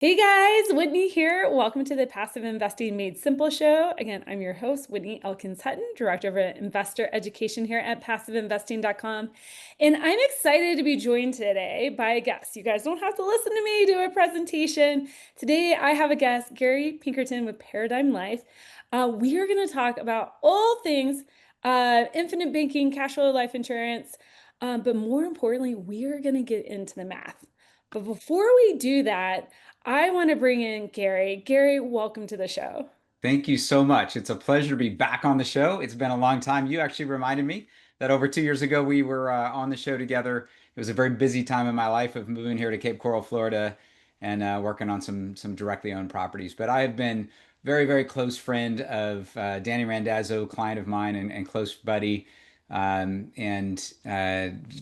Hey guys, Whitney here. Welcome to the Passive Investing Made Simple show. Again, I'm your host, Whitney Elkins-Hutten, Director of Investor Education here at passiveinvesting.com. And I'm excited to be joined today by a guest. You guys don't have to listen to me do a presentation. Today, I have a guest, Gary Pinkerton with Paradigm Life. We are going to talk about all things infinite banking, cash flow life insurance, but more importantly, we are going to get into the math. But before we do that, I want to bring in Gary. Gary, welcome to the show. Thank you so much. It's a pleasure to be back on the show. It's been a long time. You actually reminded me that over 2 years ago we were on the show together. It was a very busy time in my life of moving here to Cape Coral, Florida, and working on some directly owned properties. But I have been very close friend of Danny Randazzo, client of mine and close buddy, and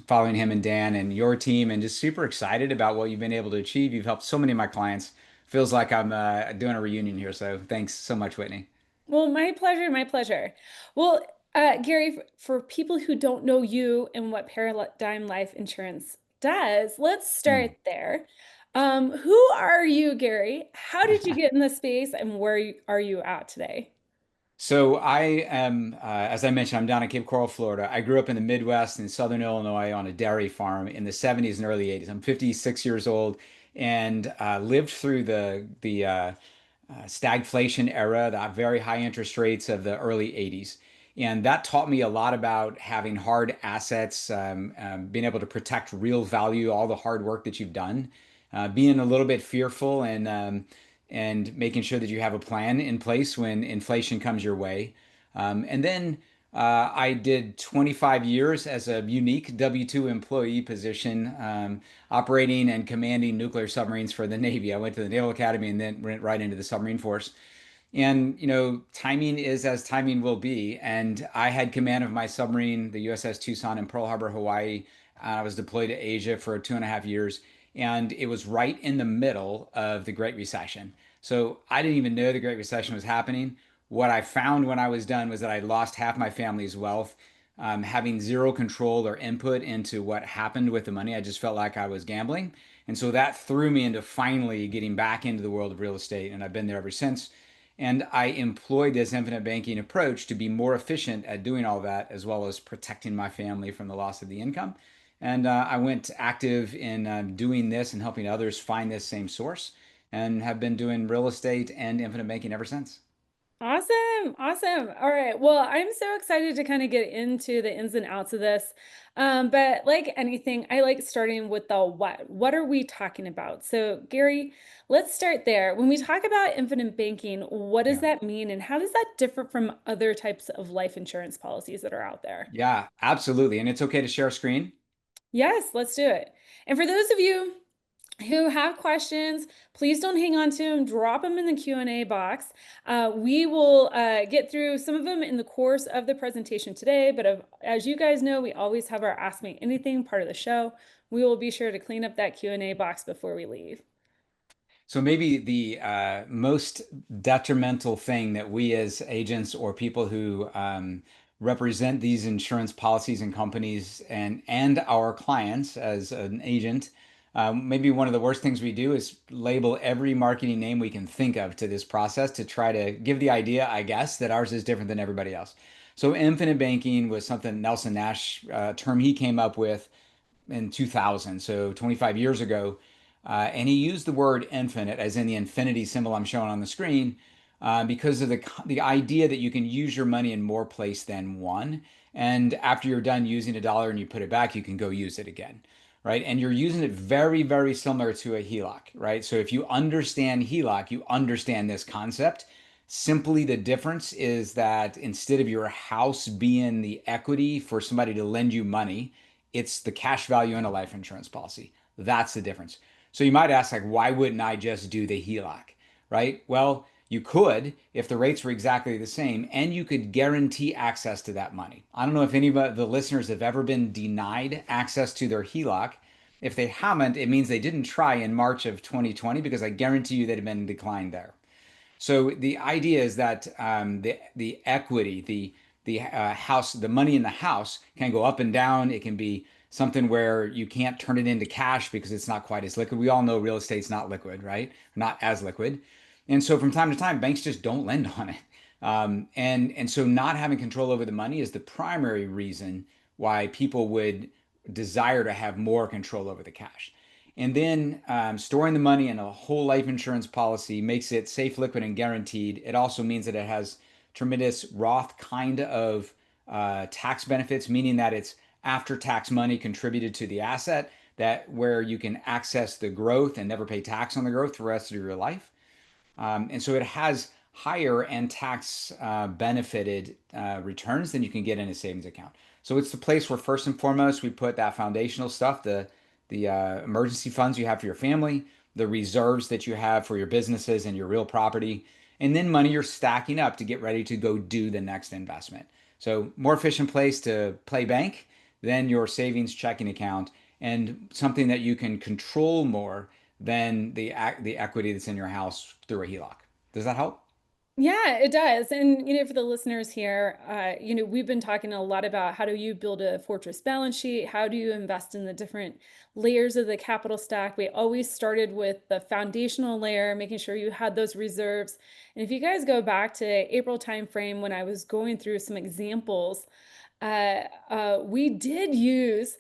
following him and Dan and your team, and just super excited about what you've been able to achieve. You've helped so many of my clients. Feels like I'm doing a reunion here. So thanks so much, Whitney. Well, my pleasure, my pleasure. Well, Gary, for people who don't know you and what Paradigm Life Insurance does, let's Hmm. start there. Who are you, Gary? How did you get in this space, and are you at today? So I am, as I mentioned, I'm down in Cape Coral, Florida. I grew up in the Midwest in Southern Illinois on a dairy farm in the 70s and early 80s. I'm 56 years old and lived through the stagflation era, the very high interest rates of the early 80s. And that taught me a lot about having hard assets, being able to protect real value, all the hard work that you've done, being a little bit fearful and making sure that you have a plan in place when inflation comes your way. And then I did 25 years as a unique W-2 employee position, operating and commanding nuclear submarines for the Navy. I went to the Naval Academy and then went right into the submarine force. And, timing is as timing will be. And I had command of my submarine, the USS Tucson in Pearl Harbor, Hawaii. I was deployed to Asia for 2.5 years. And it was right in the middle of the Great Recession. So I didn't even know the Great Recession was happening. What I found when I was done was that I lost half my family's wealth, having zero control or input into what happened with the money. I just felt like I was gambling. And so that threw me into finally getting back into the world of real estate. And I've been there ever since. And I employed this infinite banking approach to be more efficient at doing all that, as well as protecting my family from the loss of the income. And I went active in doing this and helping others find this same source, and have been doing real estate and infinite banking ever since. Awesome. Awesome. All right. Well, I'm so excited to kind of get into the ins and outs of this. But like anything, I like starting with the what. What are we talking about? So, Gary, let's start there. When we talk about infinite banking, what does Yeah. that mean and how does that differ from other types of life insurance policies that are out there? Yeah, absolutely. And it's okay to share screen. Yes, let's do it. And for those of you who have questions, please don't hang on to them. Drop them in the Q&A box. We will get through some of them in the course of the presentation today, but as you guys know, we always have our Ask Me Anything part of the show. We will be sure to clean up that Q&A box before we leave. So maybe the most detrimental thing that we as agents or people who represent these insurance policies and companies and our clients as an agent, maybe one of the worst things we do is label every marketing name we can think of to this process to try to give the idea, I guess, that ours is different than everybody else. So infinite banking was something Nelson Nash term he came up with in 2000, so 25 years ago. And he used the word infinite, as in the infinity symbol I'm showing on the screen, because of the idea that you can use your money in more place than one. And after you're done using a dollar and you put it back, you can go use it again, right? And you're using it very similar to a HELOC, right? So if you understand HELOC, you understand this concept. Simply the difference is that instead of your house being the equity for somebody to lend you money, it's the cash value in a life insurance policy. That's the difference. So you might ask, like, why wouldn't I just do the HELOC, right? Well, you could if the rates were exactly the same and you could guarantee access to that money. I don't know if any of the listeners have ever been denied access to their HELOC. If they haven't, it means they didn't try in March of 2020 because I guarantee you they'd have been declined there. So the idea is that the equity, the house, the money in the house can go up and down. It can be something where you can't turn it into cash because it's not quite as liquid. We all know real estate's not liquid, right? Not as liquid. And so from time to time, banks just don't lend on it. And so not having control over the money is the primary reason why people would desire to have more control over the cash. And then storing the money in a whole life insurance policy makes it safe, liquid, and guaranteed. It also means that it has tremendous Roth kind of tax benefits, meaning that it's after tax money contributed to the asset, that where you can access the growth and never pay tax on the growth for the rest of your life. And so it has higher and tax benefited returns than you can get in a savings account. So it's the place where first and foremost we put that foundational stuff, the emergency funds you have for your family, the reserves that you have for your businesses and your real property, and then money you're stacking up to get ready to go do the next investment. So more efficient place to play bank than your savings checking account, and something that you can control more than the equity that's in your house through a HELOC. Does that help? Yeah, it does. And, for the listeners here, we've been talking a lot about how do you build a fortress balance sheet? How do you invest in the different layers of the capital stack? We always started with the foundational layer, making sure you had those reserves. And if you guys go back to April timeframe when I was going through some examples, we did use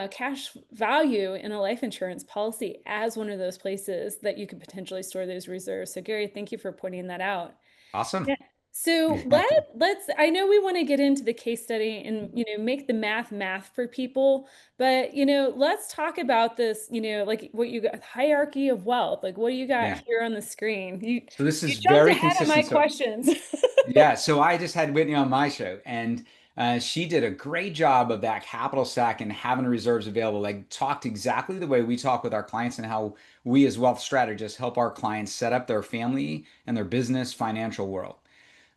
cash value in a life insurance policy as one of those places that you could potentially store those reserves. So Gary, thank you for pointing that out. Awesome. Yeah. So let's I know we want to get into the case study and make the math for people, but let's talk about this, like what you got hierarchy of wealth. Like what do you got Yeah. here on the screen? You So this you is jumped very ahead of my consistent. So questions. yeah, so I just had Whitney on my show, and she did a great job of that capital stack and having reserves available. Like, talked exactly the way we talk with our clients and how we, as wealth strategists, help our clients set up their family and their business financial world.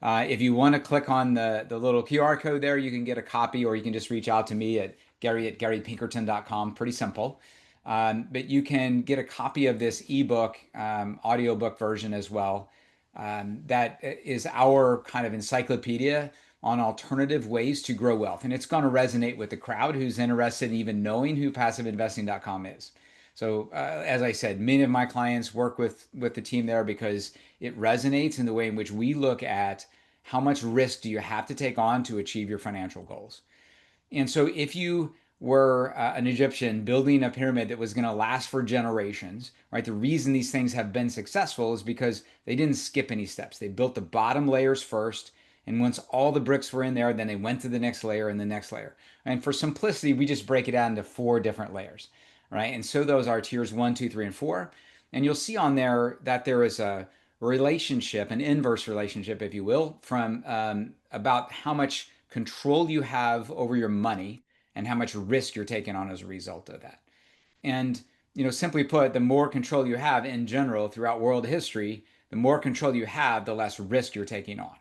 If you want to click on the little QR code there, you can get a copy, or you can just reach out to me at Gary@GaryPinkerton.com. Pretty simple. But you can get a copy of this ebook, audiobook version as well. That is our kind of encyclopedia on alternative ways to grow wealth. And it's going to resonate with the crowd who's interested in even knowing who passiveinvesting.com is. So, as I said, many of my clients work with the team there because it resonates in the way in which we look at how much risk do you have to take on to achieve your financial goals. And so, if you were an Egyptian building a pyramid that was going to last for generations, right? The reason these things have been successful is because they didn't skip any steps. They built the bottom layers first. And once all the bricks were in there, then they went to the next layer and the next layer. And for simplicity, we just break it down into four different layers, right? And so those are tiers one, two, three, and four. And you'll see on there that there is a relationship, an inverse relationship, if you will, from about how much control you have over your money and how much risk you're taking on as a result of that. And, simply put, the more control you have in general throughout world history, the more control you have, the less risk you're taking on.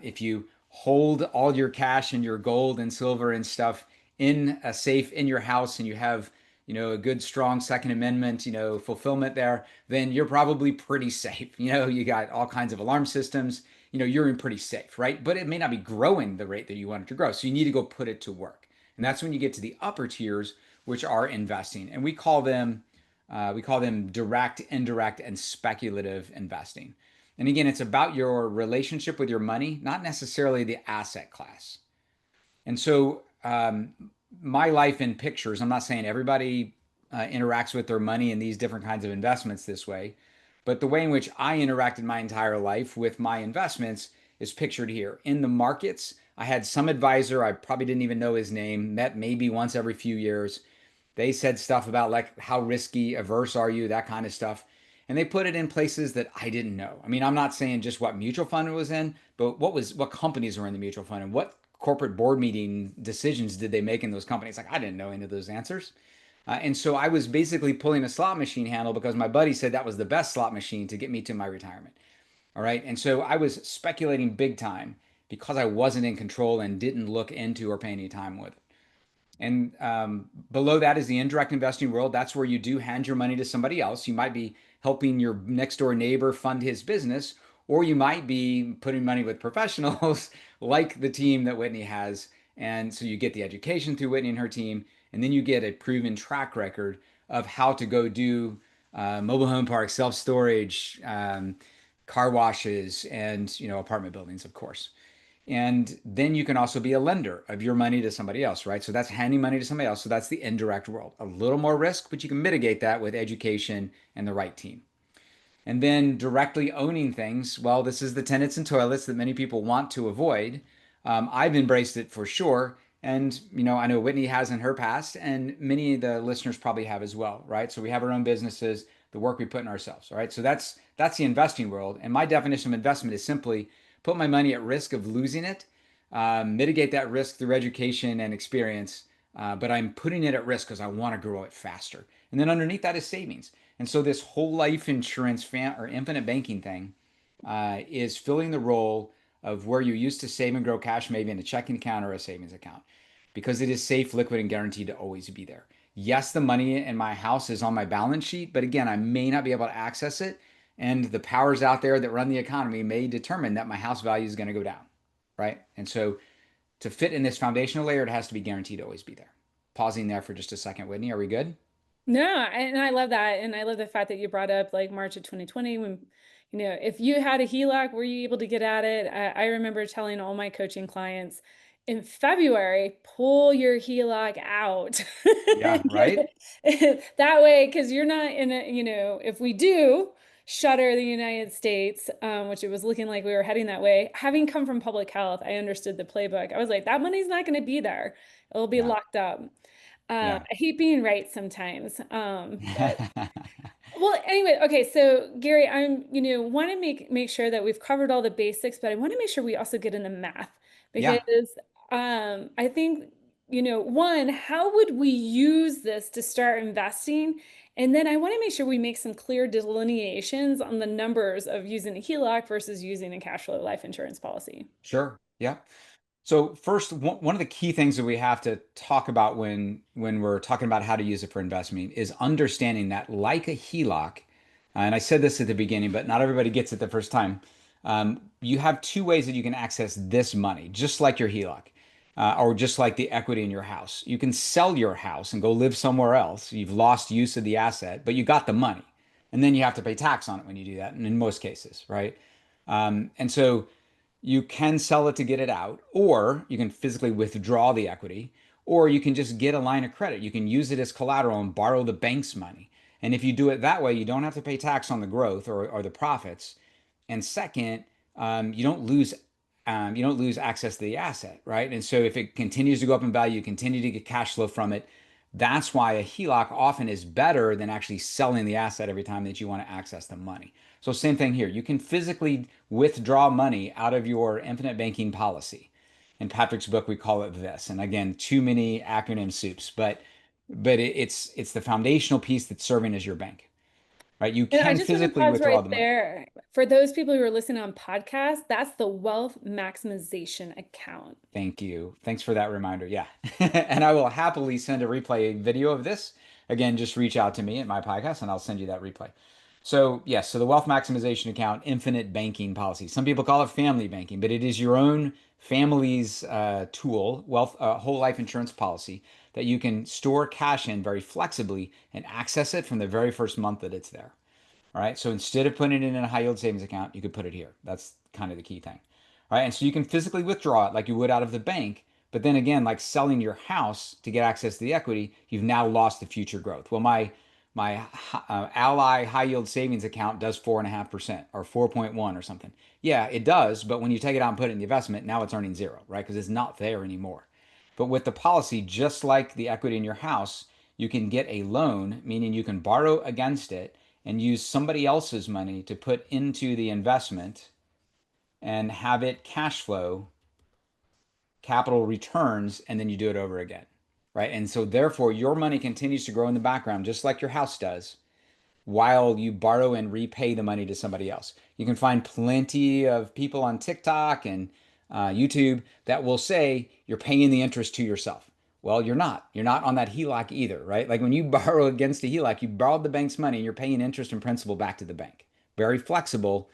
If you hold all your cash and your gold and silver and stuff in a safe in your house, and you have, a good strong Second Amendment, fulfillment there, then you're probably pretty safe. You got all kinds of alarm systems, you're in pretty safe, right? But it may not be growing the rate that you want it to grow. So you need to go put it to work. And that's when you get to the upper tiers, which are investing. And we call them direct, indirect, and speculative investing. And again, it's about your relationship with your money, not necessarily the asset class. And so, my life in pictures, I'm not saying everybody interacts with their money in these different kinds of investments this way, but the way in which I interacted my entire life with my investments is pictured here. In the markets, I had some advisor, I probably didn't even know his name, met maybe once every few years. They said stuff about like how risky averse are you, that kind of stuff. And they put it in places that I didn't know. I mean, I'm not saying just what mutual fund it was in, but what companies were in the mutual fund and what corporate board meeting decisions did they make in those companies. Like, I didn't know any of those answers. And so I was basically pulling a slot machine handle because my buddy said that was the best slot machine to get me to my retirement. All right. And so I was speculating big time because I wasn't in control and didn't look into or pay any time with it. And below that is the indirect investing world. That's where you do hand your money to somebody else. You might be helping your next door neighbor fund his business, or you might be putting money with professionals like the team that Whitney has. And so you get the education through Whitney and her team, And then you get a proven track record of how to go do mobile home parks, self-storage, car washes, and apartment buildings, of course. And then you can also be a lender of your money to somebody else, right? So that's handing money to somebody else. So that's the indirect world. A little more risk, but you can mitigate that with education and the right team. And then directly owning things, well, this is the tenants and toilets that many people want to avoid. I've embraced it for sure. And, I know Whitney has in her past, and many of the listeners probably have as well, right? So we have our own businesses, the work we put in ourselves, all right? So that's the investing world. And my definition of investment is simply put my money at risk of losing it, mitigate that risk through education and experience, but I'm putting it at risk because I want to grow it faster. And then underneath that is savings. And so this whole life insurance or infinite banking thing is filling the role of where you used to save and grow cash, maybe in a checking account or a savings account, because it is safe, liquid, and guaranteed to always be there. Yes, the money in my house is on my balance sheet, but again, I may not be able to access it. And the powers out there that run the economy may determine that my house value is going to go down, right? And so to fit in this foundational layer, it has to be guaranteed to always be there. Pausing there for just a second, Whitney. Are we good? No, and I love that. And I love the fact that you brought up like March of 2020 when, if you had a HELOC, were you able to get at it? I remember telling all my coaching clients in February, pull your HELOC out. Yeah, right? That way, because you're not in a, if we do shutter the United States, which it was looking like we were heading that way, having come from public health, I understood the playbook. I was like, that money's not going to be there. It'll be Yeah, locked up. yeah. I hate being right sometimes. But well, anyway, okay. So Gary, want to make sure that we've covered all the basics, but I want to make sure we also get into math because Yeah, I think, one, how would we use this to start investing? And then I want to make sure we make some clear delineations on the numbers of using a HELOC versus using a cash flow life insurance policy. sure. Yeah. So first, one of the key things that we have to talk about when we're talking about how to use it for investment is understanding that, like a HELOC, and I said this at the beginning, but not everybody gets it the first time. You have two ways that you can access this money, just like your HELOC, or just like the equity in your house. You can sell your house and go live somewhere else. You've lost use of the asset, but you got the money, and then you have to pay tax on it when you do that, and in most cases, right? And so you can sell it to get it out, or you can physically withdraw the equity, or you can just get a line of credit. You can use it as collateral and borrow the bank's money. And if you do it that way, you don't have to pay tax on the growth or the profits. And second, you don't lose access to the asset, right? And so if it continues to go up in value, you continue to get cash flow from it. That's why a HELOC often is better than actually selling the asset every time that you want to access the money. So same thing here. You can physically withdraw money out of your infinite banking policy. In Patrick's book, we call it this. And again, too many acronym soups, but it's the foundational piece that's serving as your bank, right? You And I can just want to physically pause withdraw right the money. there. For those people who are listening on podcasts, that's the wealth maximization account. Thank you. Thanks for that reminder. Yeah. And I will happily send a replay video of this. Again, just reach out to me at my podcast and I'll send you that replay. So, yes, so the wealth maximization account, infinite banking policy. Some people call it family banking, but it is your own family's tool, whole life insurance policy that you can store cash in very flexibly and access it from the very first month that it's there. All right. So instead of putting it in a high yield savings account, you could put it here. That's kind of the key thing. All right. And so you can physically withdraw it like you would out of the bank. But then again, like selling your house to get access to the equity, you've now lost the future growth. Well, my Ally high yield savings account does 4.5% or 4.1 or something. Yeah, it does. But when you take it out and put it in the investment, now it's earning zero, right? Because it's not there anymore. But with the policy, just like the equity in your house, you can get a loan, meaning you can borrow against it and use somebody else's money to put into the investment and have it cash flow capital returns, and then you do it over again, right? And so therefore your money continues to grow in the background just like your house does while you borrow and repay the money to somebody else. You can find plenty of people on TikTok and YouTube that will say you're paying the interest to yourself. Well, you're not. You're not on that HELOC either, right? Like when you borrow against a HELOC, you borrowed the bank's money, you're paying interest and principal back to the bank. Very flexible,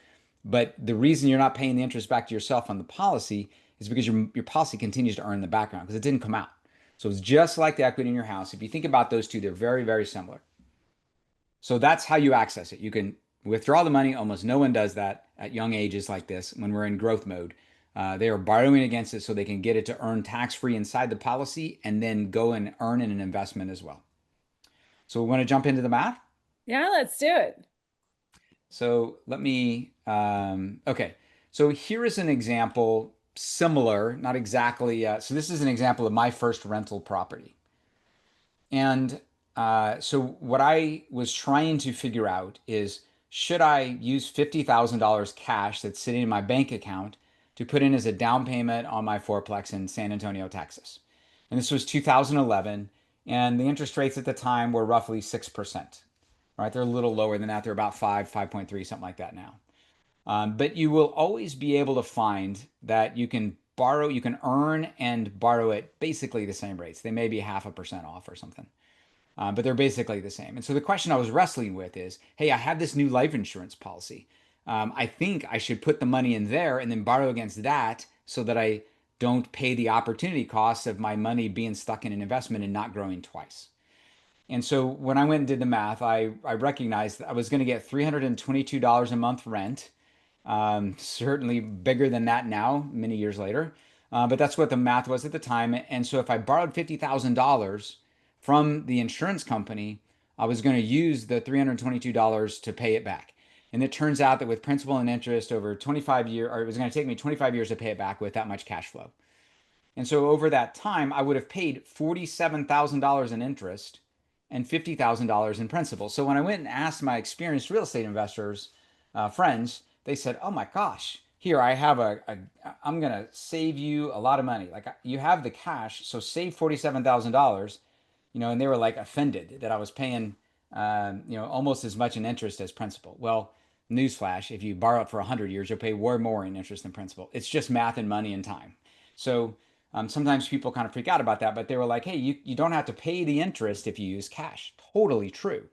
but the reason you're not paying the interest back to yourself on the policy is because your policy continues to earn in the background because it didn't come out, So it's just like the equity in your house. If you think about those two, they're very, very similar. So that's how you access it. You can withdraw the money. Almost no one does that at young ages like this when we're in growth mode. They are borrowing against it so they can get it to earn tax free inside the policy and then go and earn in an investment as well. So we want to jump into the math. Yeah, let's do it. So let me, okay. So here is an example similar, not exactly. So this is an example of my first rental property. And so what I was trying to figure out is should I use $50,000 cash that's sitting in my bank account to put in as a down payment on my fourplex in San Antonio, Texas? And this was 2011, and the interest rates at the time were roughly 6%. Right? They're a little lower than that. They're about 5.3, something like that now. But you will always be able to find that you can borrow, you can earn and borrow at basically the same rates. They may be 0.5% off or something, but they're basically the same. And so the question I was wrestling with is, hey, I have this new life insurance policy. I think I should put the money in there and then borrow against that so that I don't pay the opportunity costs of my money being stuck in an investment and not growing twice. And so when I went and did the math, I recognized that I was going to get $322 a month rent. Certainly bigger than that now, many years later. But that's what the math was at the time. And so if I borrowed $50,000 from the insurance company, I was going to use the $322 to pay it back. And it turns out that with principal and interest over 25 years, or it was going to take me 25 years to pay it back with that much cash flow. And so over that time, I would have paid $47,000 in interest and $50,000 in principal. So when I went and asked my experienced real estate investors, friends, they said, "Oh my gosh, here I have I'm going to save you a lot of money. Like you have the cash, so save $47,000." And they were like offended that I was paying, almost as much in interest as principal. Well, newsflash: if you borrow it for 100 years, you'll pay way more in interest than principal. It's just math and money and time. So sometimes people kind of freak out about that, but they were like, hey, you don't have to pay the interest if you use cash. Totally true.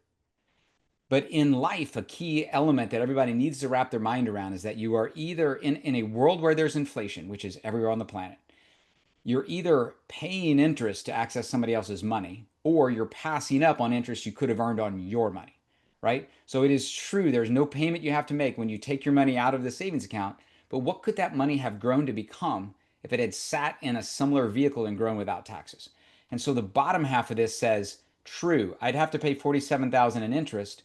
But in life, a key element that everybody needs to wrap their mind around is that you are either in a world where there's inflation, which is everywhere on the planet, you're either paying interest to access somebody else's money or you're passing up on interest you could have earned on your money, right? So it is true, there's no payment you have to make when you take your money out of the savings account. But what could that money have grown to become if it had sat in a similar vehicle and grown without taxes? And so the bottom half of this says, true, I'd have to pay 47,000 in interest,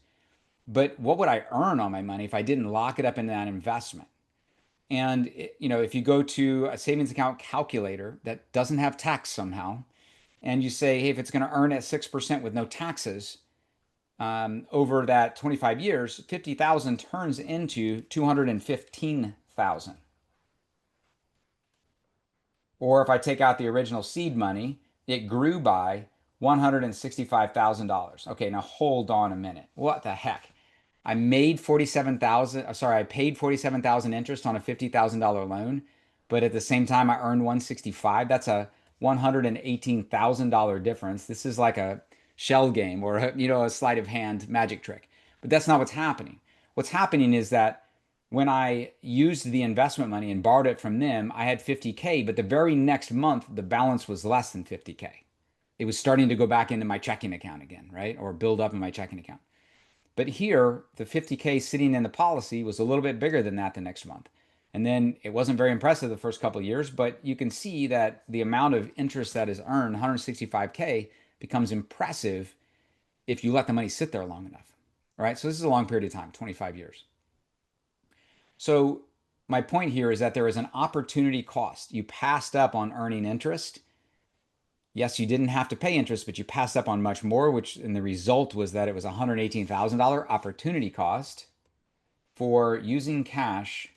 but what would I earn on my money if I didn't lock it up in that investment? And if you go to a savings account calculator that doesn't have tax somehow, and you say, hey, if it's going to earn at 6% with no taxes over that 25 years, 50,000 turns into 215,000. Or if I take out the original seed money, it grew by $165,000. Okay, now hold on a minute. What the heck? I made 47,000, sorry, I paid 47,000 interest on a $50,000 loan, but at the same time I earned 165. That's a $118,000 difference. This is like a shell game or a sleight of hand magic trick. But that's not what's happening. What's happening is that when I used the investment money and borrowed it from them, I had 50K, but the very next month the balance was less than 50K. It was starting to go back into my checking account again, right? Or build up in my checking account. But here, the 50K sitting in the policy was a little bit bigger than that the next month. And then it wasn't very impressive the first couple of years, but you can see that the amount of interest that is earned, 165K, becomes impressive if you let the money sit there long enough. All right. So this is a long period of time, 25 years. So my point here is that there is an opportunity cost. You passed up on earning interest. Yes, you didn't have to pay interest, but you passed up on much more, which and the result was that it was a $118,000 opportunity cost for using cash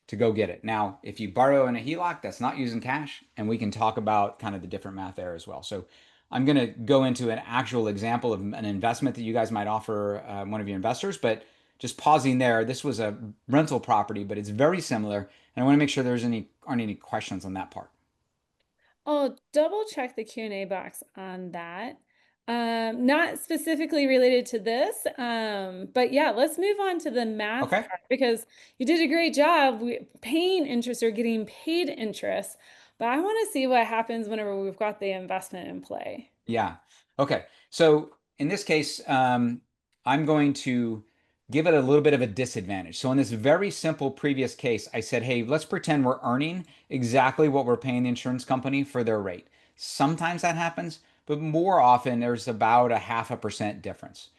to go get it. Now, if you borrow in a HELOC, that's not using cash, and we can talk about kind of the different math there as well. So I'm going to go into an actual example of an investment that you guys might offer one of your investors, but just pausing there, this was a rental property, but it's very similar, and I want to make sure aren't any questions on that part. I'll double check the Q&A box on that. Not specifically related to this, but yeah, let's move on to the math Okay. part because you did a great job paying interest or getting paid interest. But I want to see what happens whenever we've got the investment in play. Yeah. Okay. So in this case, I'm going to give it a little bit of a disadvantage. So in this very simple previous case, I said, hey, let's pretend we're earning exactly what we're paying the insurance company for their rate. Sometimes that happens, but more often there's about a 0.5% difference.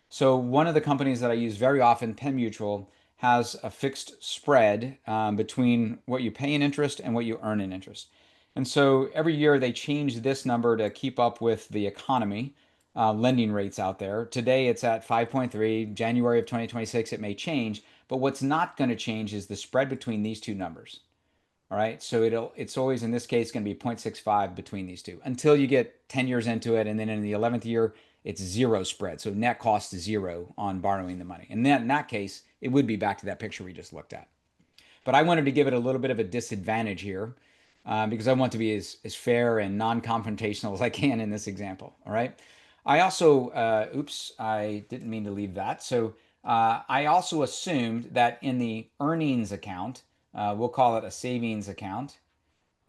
So one of the companies that I use very often, Penn Mutual, has a fixed spread between what you pay in interest and what you earn in interest. And so every year they change this number to keep up with the economy, lending rates out there. Today it's at 5.3. January of 2026, it may change. But what's not going to change is the spread between these two numbers. All right. So it's always in this case going to be 0.65 between these two until you get 10 years into it. And then in the 11th year, it's zero spread. So net cost is zero on borrowing the money. And then in that case, it would be back to that picture we just looked at. But I wanted to give it a little bit of a disadvantage here because I want to be as fair and non-confrontational as I can in this example. All right. I also, oops, I didn't mean to leave that. So I also assumed that in the earnings account, we'll call it a savings account,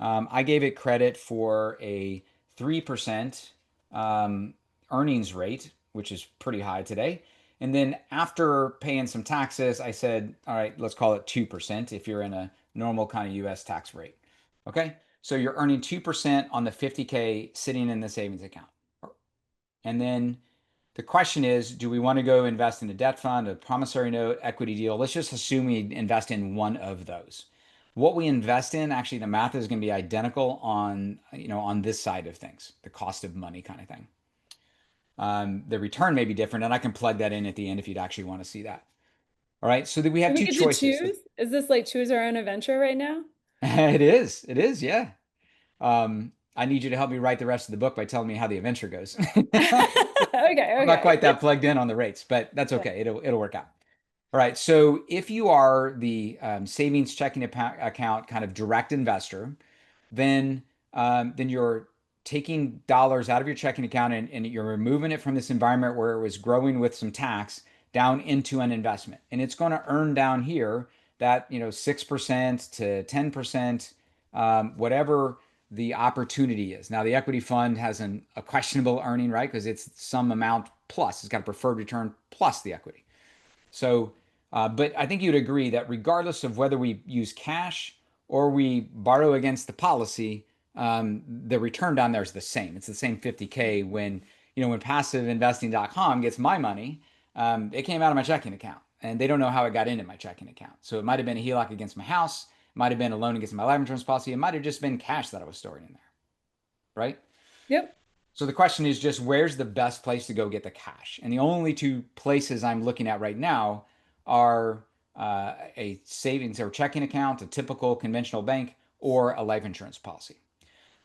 I gave it credit for a 3% earnings rate, which is pretty high today. And then after paying some taxes, I said, all right, let's call it 2% if you're in a normal kind of US tax rate. Okay. So you're earning 2% on the 50K sitting in the savings account. And then the question is, do we want to go invest in a debt fund, a promissory note, equity deal? Let's just assume we invest in one of those. What we invest in, actually, the math is going to be identical on this side of things, the cost of money kind of thing. The return may be different, and I can plug that in at the end if you'd actually want to see that. All right, so we Do have we two get to choices. choose? Is this like choose our own adventure right now? It is, yeah. I need you to help me write the rest of the book by telling me how the adventure goes. Okay, I'm not quite okay. that plugged in on the rates, but that's Yeah. okay. It'll work out. All right. So if you are the savings checking account kind of direct investor, then you're taking dollars out of your checking account and you're removing it from this environment where it was growing with some tax down into an investment, and it's going to earn down here that 6% to 10%, whatever the opportunity is. Now, the equity fund has a questionable earning, right? Because it's some amount plus. It's got a preferred return plus the equity. So, but I think you'd agree that regardless of whether we use cash or we borrow against the policy, the return down there is the same. It's the same 50K when passiveinvesting.com gets my money, it came out of my checking account and they don't know how it got into my checking account. So it might have been a HELOC against my house, it might have been a loan against my life insurance policy, it might have just been cash that I was storing in there, right? Yep. So the question is just where's the best place to go get the cash? And the only two places I'm looking at right now are a savings or checking account, a typical conventional bank, or a life insurance policy.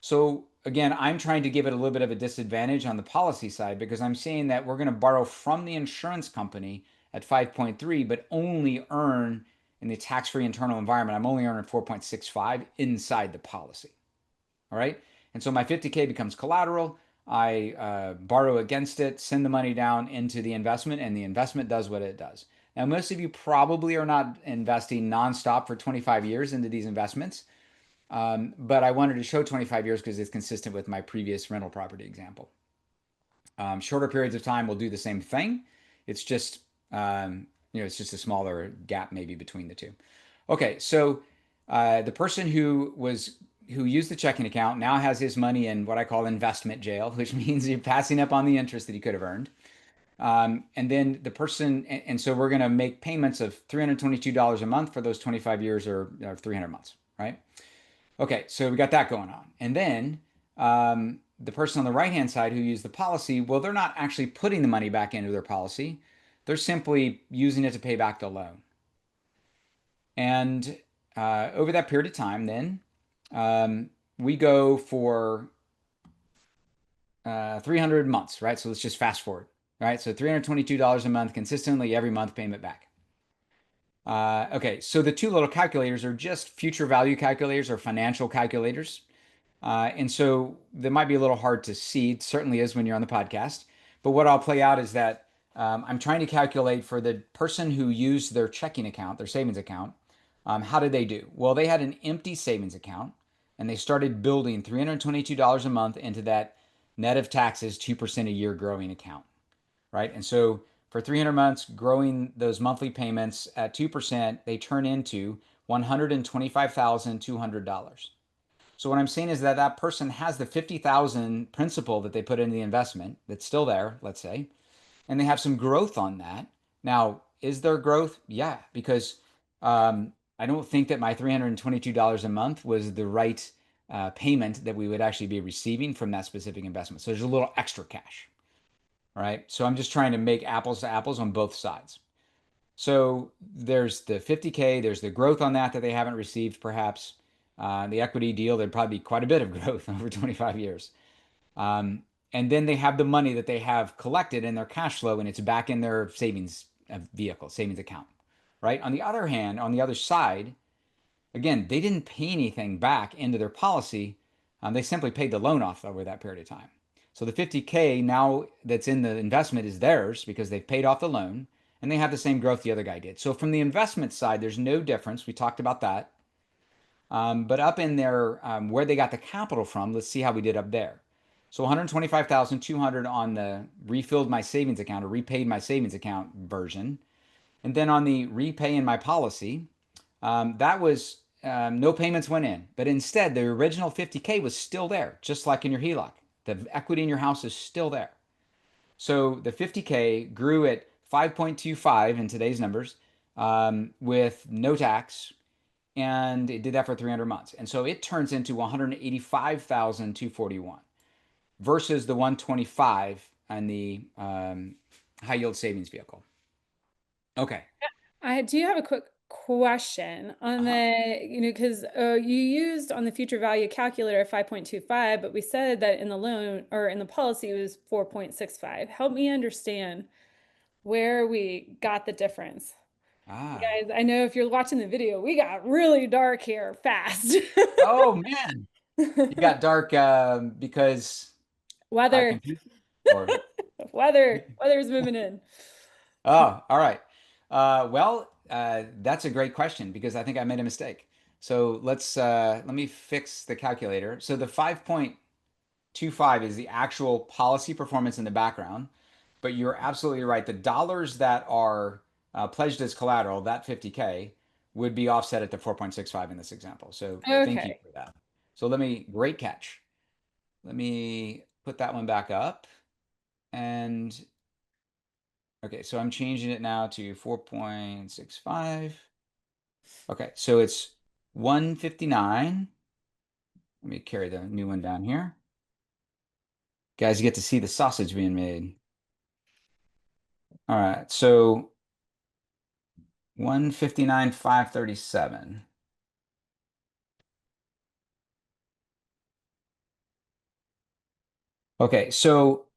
So again, I'm trying to give it a little bit of a disadvantage on the policy side because I'm saying that we're going to borrow from the insurance company at 5.3, but only earn in the tax-free internal environment. I'm only earning 4.65 inside the policy. All right. And so my 50K becomes collateral. I borrow against it, send the money down into the investment, and the investment does what it does. Now, most of you probably are not investing nonstop for 25 years into these investments, but I wanted to show 25 years because it's consistent with my previous rental property example. Shorter periods of time will do the same thing. It's just it's just a smaller gap maybe between the two. Okay, so the person who used the checking account now has his money in what I call investment jail, which means you're passing up on the interest that he could have earned. And then the person, and so we're going to make payments of $322 a month for those 25 years or 300 months, right? Okay, so we got that going on. And then the person on the right-hand side who used the policy, well, they're not actually putting the money back into their policy. They're simply using it to pay back the loan. And over that period of time, then we go for 300 months, right? So let's just fast forward, right? So $322 a month, consistently every month, payment back. Okay, so the two little calculators are just future value calculators or financial calculators. And so that might be a little hard to see. It certainly is when you're on the podcast. But what I'll play out is that I'm trying to calculate for the person who used their checking account, their savings account, how did they do? Well, they had an empty savings account. and they started building $322 a month into that net of taxes 2% a year growing account, right? And so for 300 months, growing those monthly payments at 2%, they turn into $125,200. So what I'm saying is that that person has the 50,000 principal that they put into the investment that's still there, let's say, and they have some growth on that. Now, is there growth? Yeah, because I don't think that my $322 a month was the right payment that we would actually be receiving from that specific investment. So there's a little extra cash, right? So I'm just trying to make apples to apples on both sides. So there's the 50K, there's the growth on that that they haven't received, perhaps. The equity deal, there'd probably be quite a bit of growth over 25 years. Um, and then they have the money that they have collected in their cash flow, and it's back in their savings vehicle, savings account, right? On the other hand, on the other side, again, they didn't pay anything back into their policy. They simply paid the loan off over that period of time. So the 50K now that's in the investment is theirs because they've paid off the loan and they have the same growth the other guy did. So from the investment side, there's no difference. We talked about that. But up in there, where they got the capital from, let's see how we did up there. So 125,200 on the refilled my savings account or repaid my savings account version. And then on the repay in my policy, that was no payments went in, but instead the original 50K was still there, just like in your HELOC. The equity in your house is still there. So the 50K grew at 5.25 in today's numbers with no tax, and it did that for 300 months. And so it turns into 185,241 versus the 125 on the high yield savings vehicle. Okay. I do have a quick question on Uh-huh. because you used on the future value calculator 5.25, but we said that in the loan or in the policy it was 4.65. Help me understand where we got the difference. Ah. Guys, I know if you're watching the video, we got really dark here fast. Oh man. You got dark because I Weather, confused you? Or weather's moving in. oh, all right. That's a great question because I think I made a mistake. So let me fix the calculator. So the 5.25 is the actual policy performance in the background, but you're absolutely right. The dollars that are pledged as collateral, that 50K, would be offset at the 4.65 in this example. So thank you Okay. for that. So great catch. Let me put that one back up. And okay, so I'm changing it now to 4.65. Okay, so it's 159. Let me carry the new one down here. Guys, you get to see the sausage being made. All right, so 159,537. Okay, so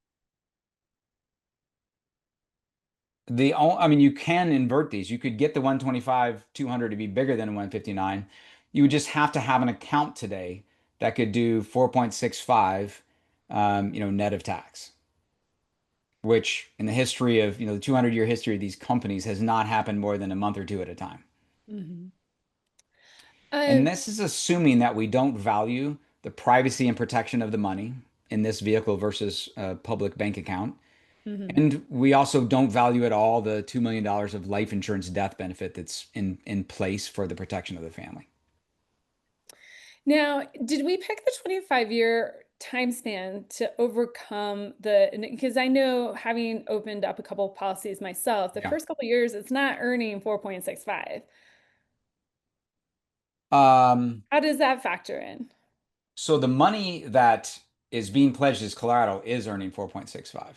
I mean, you can invert these. You could get the 125, 200 to be bigger than 159. You would just have to have an account today that could do 4.65, net of tax, which in the history of, the 200-year history of these companies has not happened more than a month or two at a time. Mhm. And Um, this is assuming that we don't value the privacy and protection of the money in this vehicle versus a public bank account. mhm. And we also don't value at all the $2 million of life insurance death benefit that's in place for the protection of the family. Now, did we pick the 25-year time span to overcome because I know having opened up a couple of policies myself, the Yeah. first couple of years it's not earning 4.65. Um, How does that factor in? so the money that is being pledged as collateral is earning 4.65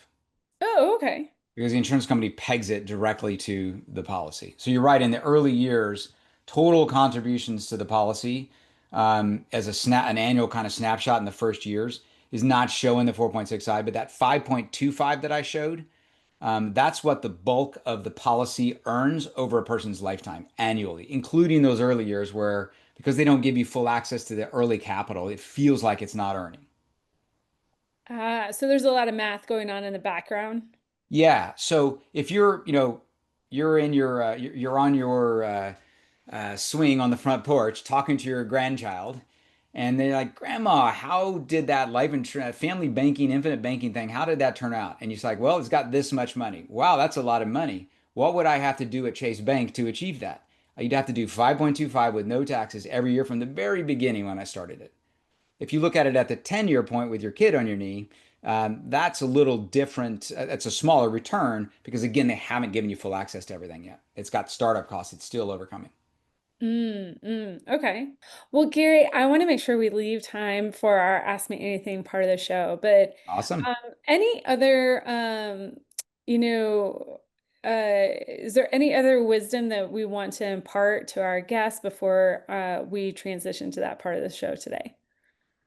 Oh, okay. because the insurance company pegs it directly to the policy. So you're right, in the early years, total contributions to the policy as an annual kind of snapshot in the first years is not showing the 4.65, but that 5.25 that I showed, that's what the bulk of the policy earns over a person's lifetime annually, including those early years where because they don't give you full access to the early capital, it feels like it's not earning. So there's a lot of math going on in the background. Yeah. So if you're in you're on your swing on the front porch talking to your grandchild, And they're like, Grandma, how did that life insurance, family banking, infinite banking thing, how did that turn out? And you're like, well, it's got this much money. Wow, that's a lot of money. What would I have to do at Chase Bank to achieve that? You'd have to do 5.25 with no taxes every year from the very beginning when I started it. If you look at it at the 10-year point with your kid on your knee, that's a little different. That's a smaller return because, again, they haven't given you full access to everything yet. It's got startup costs it's still overcoming. Okay. Well, Gary, I want to make sure we leave time for our Ask Me Anything part of the show, but Awesome. um, any other, you know, is there any other wisdom that we want to impart to our guests before we transition to that part of the show today?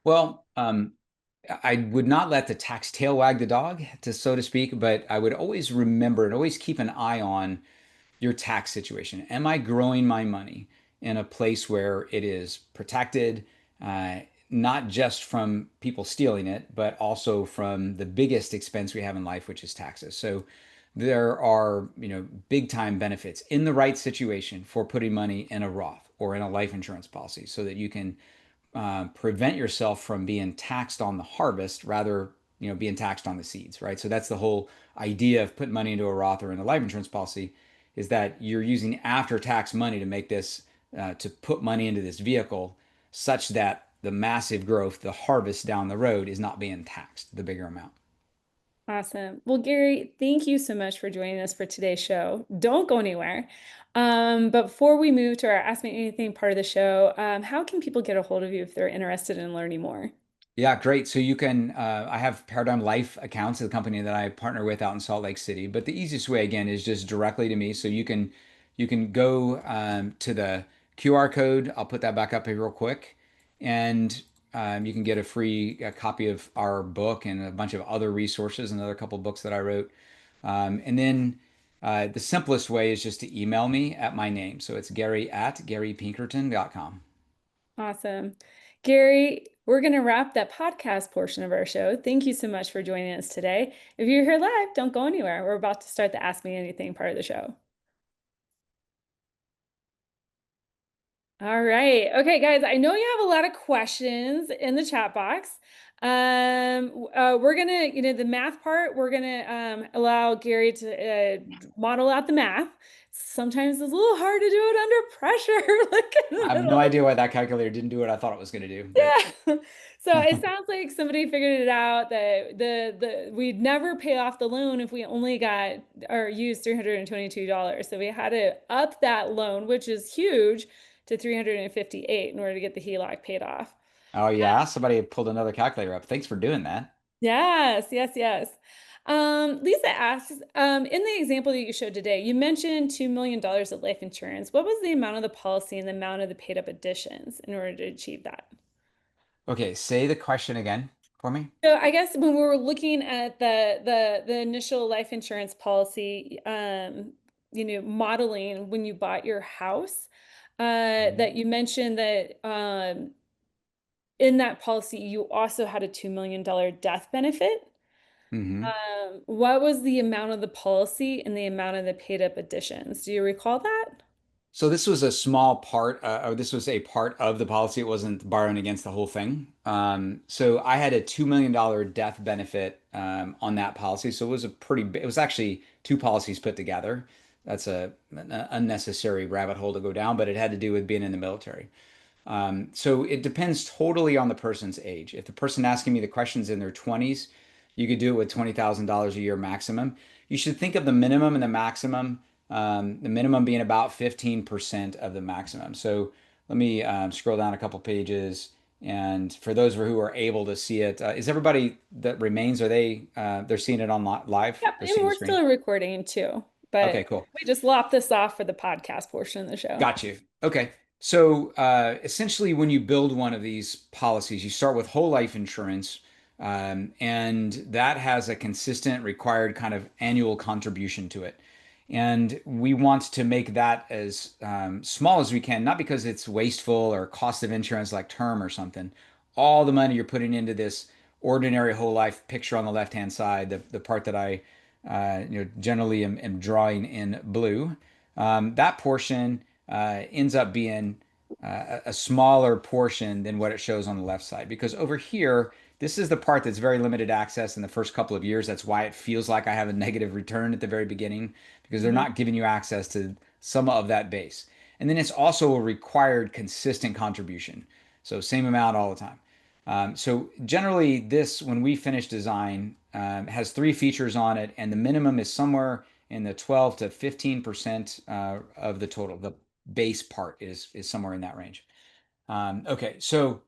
Well, I would not let the tax tail wag the dog, to so to speak, but I would always remember and always keep an eye on your tax situation. Am I growing my money in a place where it is protected, uh, not just from people stealing it, but also from the biggest expense we have in life, which is taxes? So there are, big time benefits in the right situation for putting money in a Roth or in a life insurance policy so that you can prevent yourself from being taxed on the harvest, rather, being taxed on the seeds, right? So that's the whole idea of putting money into a Roth or in a life insurance policy, is that you're using after tax money to make this, to put money into this vehicle such that the massive growth, the harvest down the road is not being taxed, the bigger amount. Awesome. Well, Gary, thank you so much for joining us for today's show. Don't go anywhere. But before we move to our Ask Me Anything part of the show, how can people get a hold of you if they're interested in learning more? Yeah, great. So you can, I have Paradigm Life accounts, the company that I partner with out in Salt Lake City. But the easiest way again is just directly to me. So you can go to the QR code. I'll put that back up here real quick, and you can get a free copy of our book and a bunch of other resources, another couple books that I wrote. And then the simplest way is just to email me at my name. So it's Gary@GaryPinkerton.com. Awesome. Gary, we're going to wrap that podcast portion of our show. Thank you so much for joining us today. If you're here live, don't go anywhere. We're about to start the Ask Me Anything part of the show. All right. Okay, guys, I know you have a lot of questions in the chat box. We're gonna, the math part, we're gonna allow Gary to model out the math. Sometimes it's a little hard to do it under pressure, like in I the have no middle of idea why that calculator didn't do what I thought it was going to do, but yeah. So it sounds like somebody figured it out that the we'd never pay off the loan if we only got or used $322. So we had to up that loan, which is huge, to 358 in order to get the HELOC paid off. oh yeah, somebody pulled another calculator up. Thanks for doing that. Yes, yes, yes. Lisa asks, in the example that you showed today, you mentioned $2 million of life insurance. What was the amount of the policy and the amount of the paid up additions in order to achieve that? Okay, say the question again for me. So I guess when we were looking at the initial life insurance policy, modeling when you bought your house, that you mentioned that in that policy you also had a $2 million death benefit. Hmm. What was the amount of the policy and the amount of the paid up additions? Do you recall that? So this was a small part, or this was a part of the policy. It wasn't borrowing against the whole thing. So I had a $2 million death benefit on that policy. So it was a it was actually two policies put together. That's an unnecessary rabbit hole to go down, but it had to do with being in the military. So it depends totally on the person's age. If the person asking me the questions in their 20s, you could do it with $20,000 a year maximum. You should think of the minimum and the minimum being about 15% of the maximum. So let me scroll down a couple pages. And for those who are able to see it, is everybody that remains, are they're seeing it on live? Yep, They're and seeing the we're screen? still recording too, Okay, but cool. we just lopped this off for the podcast portion of the show. Got you. Okay. So essentially, when you build one of these policies, you start with whole life insurance, and that has a consistent required kind of annual contribution to it. And we want to make that as small as we can, not because it's wasteful or cost of insurance like term or something. All the money you're putting into this ordinary whole life picture on the left-hand side, the part that I generally am drawing in blue, that portion ends up being a smaller portion than what it shows on the left side. Because over here, this is the part that's very limited access in the first couple of years. That's why it feels like I have a negative return at the very beginning, because they're Mhm. not giving you access to some of that base. And then it's also a required consistent contribution. So same amount all the time. So generally, this, when we finish design, has three features on it, and the minimum is somewhere in the 12 to 15% of the total. The base part is somewhere in that range. Okay, so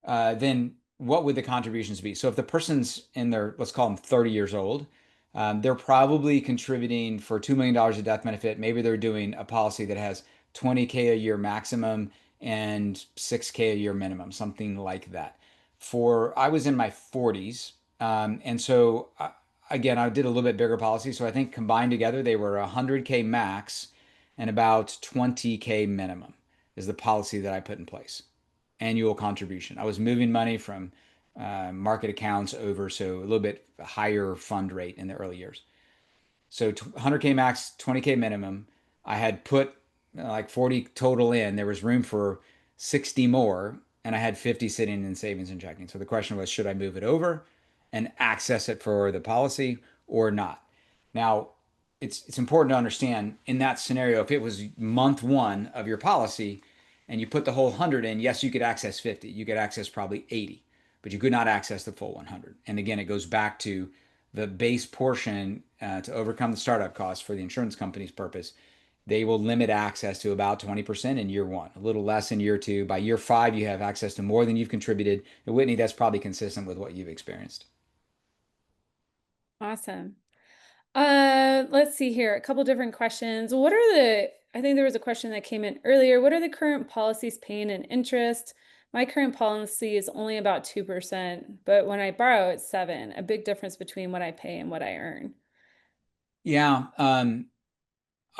then what would the contributions be? So if the person's in their, let's call them 30 years old, they're probably contributing for $2 million of death benefit. Maybe they're doing a policy that has 20K a year maximum and 6K a year minimum, something like that. I was in my 40s. And so again, I did a little bit bigger policy. So I think combined together, they were 100K max and about 20K minimum is the policy that I put in place, annual contribution. I was moving money from market accounts over, so a little bit higher fund rate in the early years. So 100K max, 20K minimum. I had put like 40 total in. There was room for 60 more, and I had 50 sitting in savings and checking. So the question was, should I move it over and access it for the policy or not? Now, it's important to understand in that scenario, if it was month one of your policy and you put the whole 100 in, yes, you could access 50. You could access probably 80, but you could not access the full 100. And again, it goes back to the base portion to overcome the startup costs for the insurance company's purpose. They will limit access to about 20% in year one, a little less in year two. By year five, you have access to more than you've contributed. And Whitney, that's probably consistent with what you've experienced. Awesome. Let's see here. A couple different questions. I think there was a question that came in earlier. What are the current policies paying in interest? My current policy is only about 2%, but when I borrow, it's 7, a big difference between what I pay and what I earn. Yeah,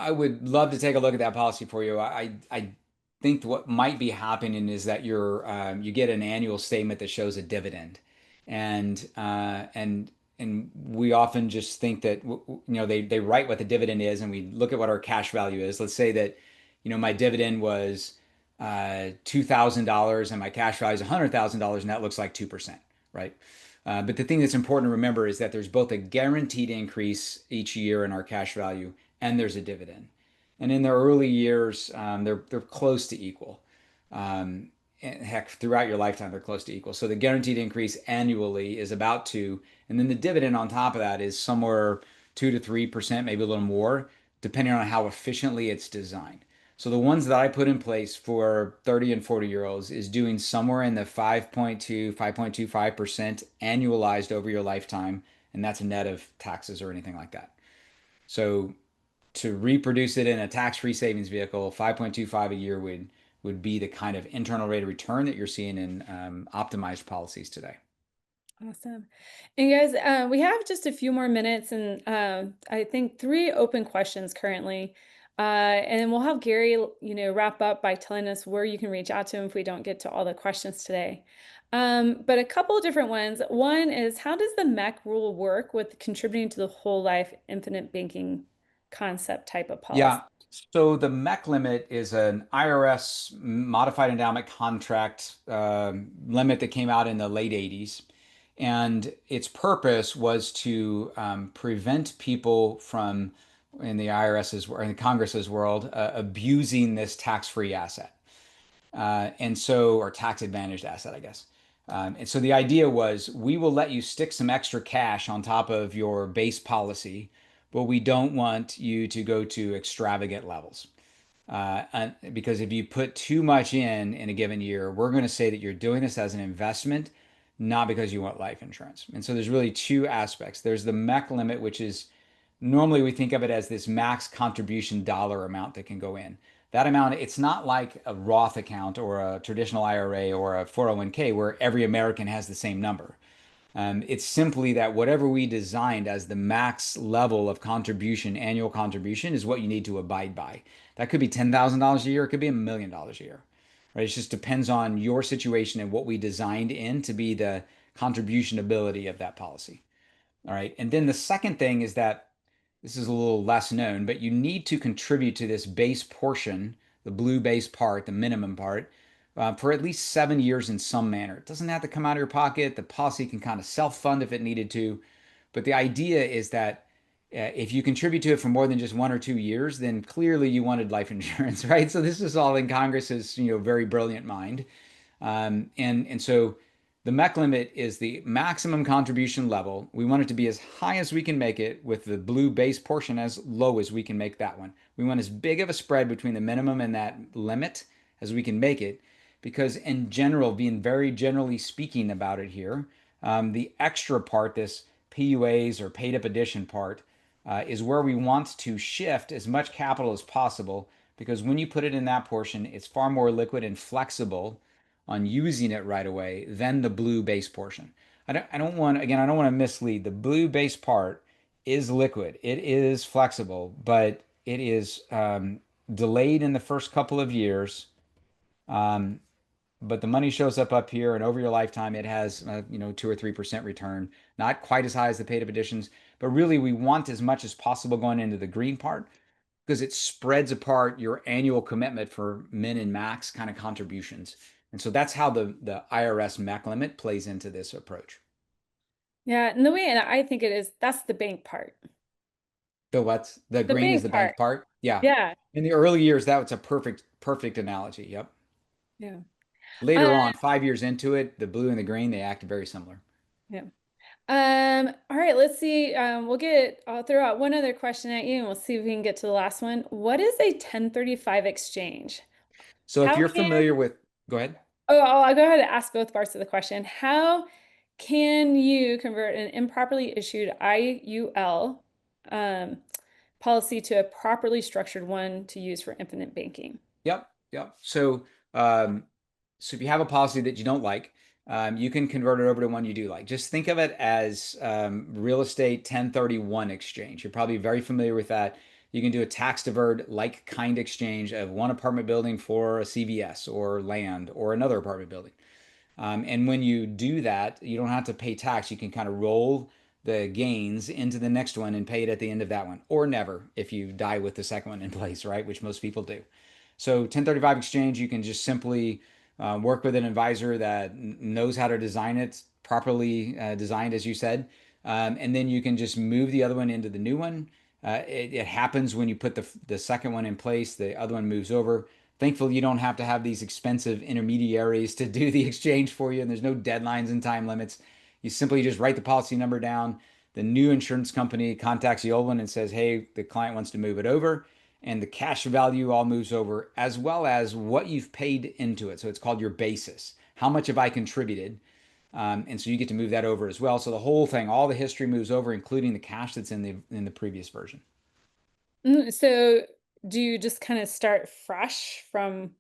I would love to take a look at that policy for you. I think what might be happening is that you get an annual statement that shows a dividend, and we often just think that they write what the dividend is, and we look at what our cash value is. Let's say that my dividend was $2,000 and my cash value is $100,000, and that looks like 2%, right? But the thing that's important to remember is that there's both a guaranteed increase each year in our cash value and there's a dividend. And in the early years, they're close to equal. And heck, throughout your lifetime, they're close to equal. So the guaranteed increase annually is about 2, and then the dividend on top of that is somewhere 2 to 3%, maybe a little more, depending on how efficiently it's designed. So the ones that I put in place for 30 and 40-year-olds is doing somewhere in the 5.2, 5.25% annualized over your lifetime, and that's a net of taxes or anything like that. So to reproduce it in a tax-free savings vehicle, 5.25 a year would be the kind of internal rate of return that you're seeing in optimized policies today. Awesome. And guys, we have just a few more minutes and I think 3 open questions currently. And then we'll have Gary, wrap up by telling us where you can reach out to him if we don't get to all the questions today. But a couple of different ones. One is, how does the MEC rule work with contributing to the whole life infinite banking concept type of policy? Yeah. So the MEC limit is an IRS modified endowment contract limit that came out in the late 80s. And its purpose was to prevent people from, in the IRS's or in the Congress's world, abusing this tax-free asset. Or tax advantaged asset, I guess. And so the idea was we will let you stick some extra cash on top of your base policy, but we don't want you to go to extravagant levels. Because if you put too much in a given year, we're going to say that you're doing this as an investment, not because you want life insurance. And so there's really two aspects. There's the MEC limit, which is normally we think of it as this max contribution dollar amount that can go in. That amount, it's not like a Roth account or a traditional IRA or a 401k where every American has the same number. It's simply that whatever we designed as the max level of contribution, annual contribution, is what you need to abide by. That could be $10,000 a year, it could be $1 million a year, right? It just depends on your situation and what we designed in to be the contribution ability of that policy. All right. And then the second thing is that this is a little less known, but you need to contribute to this base portion, the blue base part, the minimum part, for at least 7 years in some manner. It doesn't have to come out of your pocket. The policy can kind of self-fund if it needed to. But the idea is that if you contribute to it for more than just 1 or 2 years, then clearly you wanted life insurance, right? So this is all in Congress's, very brilliant mind. And so the MEC limit is the maximum contribution level. We want it to be as high as we can make it, with the blue base portion as low as we can make that one. We want as big of a spread between the minimum and that limit as we can make it, because in general, being very generally speaking about it here, the extra part, this PUAs or paid up addition part, is where we want to shift as much capital as possible, because when you put it in that portion, it's far more liquid and flexible on using it right away than the blue base portion. I don't want to mislead. The blue base part is liquid. It is flexible, but it is delayed in the first couple of years. Um, but the money shows up here, and over your lifetime, it has 2 or 3% return. Not quite as high as the paid up additions, but really we want as much as possible going into the green part, because it spreads apart your annual commitment for min and max kind of contributions. And so that's how the IRS MAC limit plays into this approach. Yeah, and the way I think it is, that's the bank part. The what's the The green is bank the part. bank part? Yeah. Yeah. In the early years, that was a perfect analogy. Yep. Yeah. Later Uh, on, 5 years into it, the blue and the green, they act very similar. yeah. All right, let's see. I'll throw out one other question at you and we'll see if we can get to the last one. What is a 1035 exchange? So if How you're can, familiar with, go ahead. I'll go ahead and ask both parts of the question. How can you convert an improperly issued IUL um, policy to a properly structured one to use for infinite banking? Yep, yep. Um, so if you have a policy that you don't like, you can convert it over to one you do like. Just think of it as real estate 1031 exchange. You're probably very familiar with that. You can do a tax deferred like kind exchange of one apartment building for a CVS or land or another apartment building. And when you do that, you don't have to pay tax. You can kind of roll the gains into the next one and pay it at the end of that one, or never if you die with the second one in place, right? Which most people do. So 1035 exchange, you can just simply work with an advisor that knows how to design it properly, designed as you said, and then you can just move the other one into the new one. It happens when you put the second one in place, the other one moves over. Thankfully, you don't have to have these expensive intermediaries to do the exchange for you, and there's no deadlines and time limits. You simply just write the policy number down. The new insurance company contacts the old one and says, hey, the client wants to move it over. And the cash value all moves over, as well as what you've paid into it. So it's called your basis. How much have I contributed? And so you get to move that over as well. So the whole thing, all the history moves over, including the cash that's in the previous version. So do you just kind of start fresh from,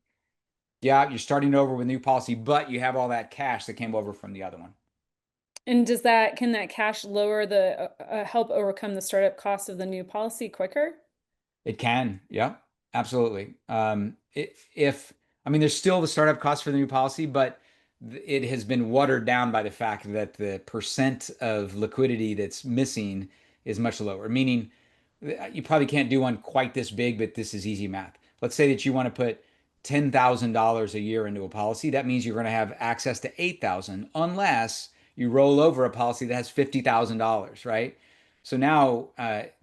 Yeah, you're starting over with a new policy, but you have all that cash that came over from the other one. and can that cash lower help overcome the startup cost of the new policy quicker? It can, yeah, absolutely. If I mean, there's still the startup cost for the new policy, but it has been watered down by the fact that the percent of liquidity that's missing is much lower. Meaning, you probably can't do one quite this big, but this is easy math. Let's say that you want to put $10,000 a year into a policy. That means you're going to have access to 8,000 unless you roll over a policy that has $50,000, right? So now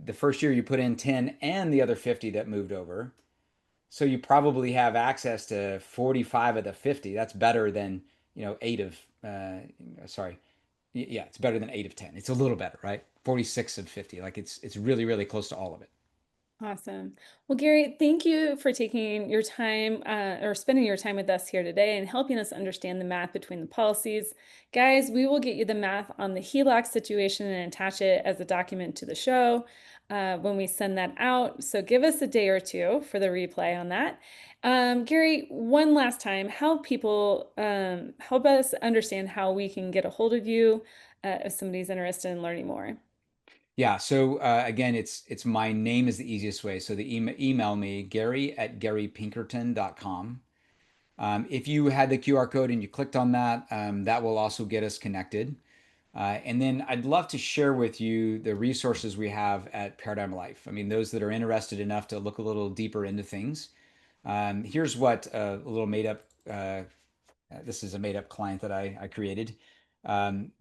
the first year you put in 10 and the other 50 that moved over. So you probably have access to 45 of the 50. That's better than, eight of, sorry. Yeah, it's better than eight of 10. It's a little better, right? 46 of 50. Like it's really, really close to all of it. Awesome. Well, Gary, thank you for taking your time or spending your time with us here today and helping us understand the math between the policies. Guys, we will get you the math on the HELOC situation and attach it as a document to the show when we send that out. So give us a day or two for the replay on that. Gary, one last time, help us understand how we can get a hold of you if somebody's interested in learning more. Yeah. So again, it's my name is the easiest way. So the email me, Gary@GaryPinkerton.com. If you had the QR code and you clicked on that, that will also get us connected. And then I'd love to share with you the resources we have at Paradigm Life. I mean, those that are interested enough to look a little deeper into things. Here's what a little made up this is a made up client that I created. Um,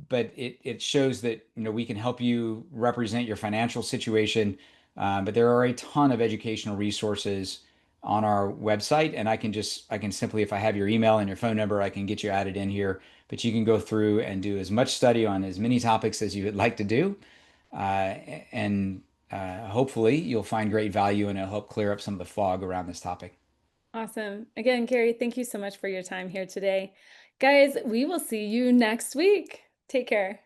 but it shows that we can help you represent your financial situation. But there are a ton of educational resources on our website, and I can simply, if I have your email and your phone number, I can get you added in here. But you can go through and do as much study on as many topics as you would like to do, and hopefully you'll find great value and it'll help clear up some of the fog around this topic. Awesome. Again, Carrie, thank you so much for your time here today. Guys, we will see you next week. Take care.